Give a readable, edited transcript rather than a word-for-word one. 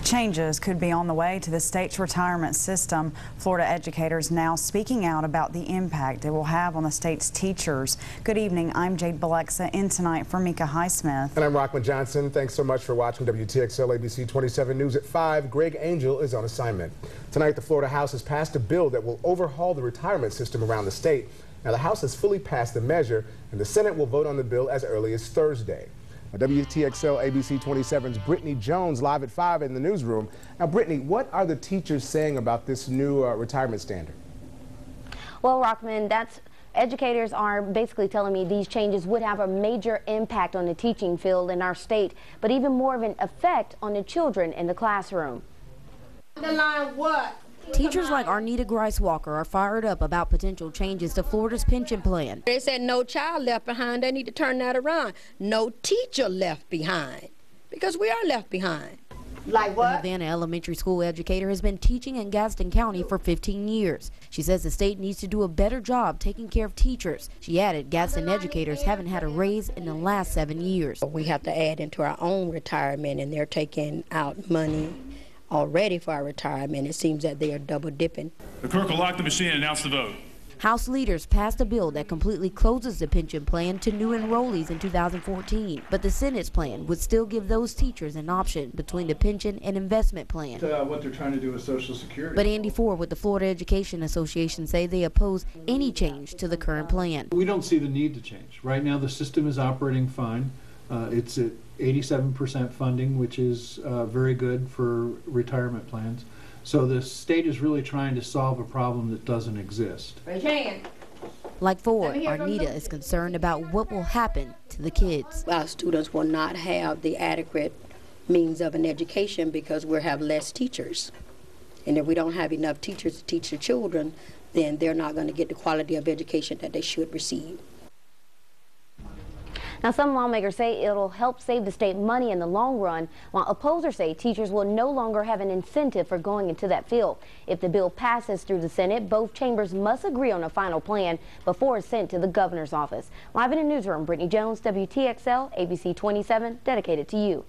Changes could be on the way to the state's retirement system. Florida educators now speaking out about the impact it will have on the state's teachers. Good evening, I'm Jade Balexa, in tonight for Mika Highsmith. And I'm Rockman Johnson. Thanks so much for watching WTXL ABC 27 News at 5. Greg Angel is on assignment. Tonight, the Florida House has passed a bill that will overhaul the retirement system around the state. Now, the House has fully passed the measure, and the Senate will vote on the bill as early as Thursday. WTXL ABC 27's Brittany Jones live at 5 in the newsroom. Now, Brittany, what are the teachers saying about this new retirement standard? Well, Rockman, educators are basically telling me these changes would have a major impact on the teaching field in our state, but even more of an effect on the children in the classroom. Underline what? Teachers like Arnita Grice Walker are fired up about potential changes to Florida's pension plan. They said no child left behind. They need to turn that around. No teacher left behind, because we are left behind. Like what? The Havana Elementary School educator has been teaching in Gaston County for 15 years. She says the state needs to do a better job taking care of teachers. She added Gaston educators haven't had a raise in the last 7 years. We have to add into our own retirement, and they're taking out money already for our retirement. It seems that they are double dipping. The clerk will lock the machine and announce the vote. House leaders passed a bill that completely closes the pension plan to new enrollees in 2014, but the Senate's plan would still give those teachers an option between the pension and investment plan. What they're trying to do with Social Security. But Andy Ford with the Florida Education Association say they oppose any change to the current plan. We don't see the need to change. Right now the system is operating fine. It's at 87% funding, which is very good for retirement plans. So the state is really trying to solve a problem that doesn't exist. Raise your hand. Like Ford, Arnita is concerned about what will happen to the kids. Our students will not have the adequate means of an education because we'll have less teachers. And if we don't have enough teachers to teach the children, then they're not going to get the quality of education that they should receive. Now, some lawmakers say it'll help save the state money in the long run, while opposers say teachers will no longer have an incentive for going into that field. If the bill passes through the Senate, both chambers must agree on a final plan before it's sent to the governor's office. Live in the newsroom, Brittany Jones, WTXL, ABC 27, dedicated to you.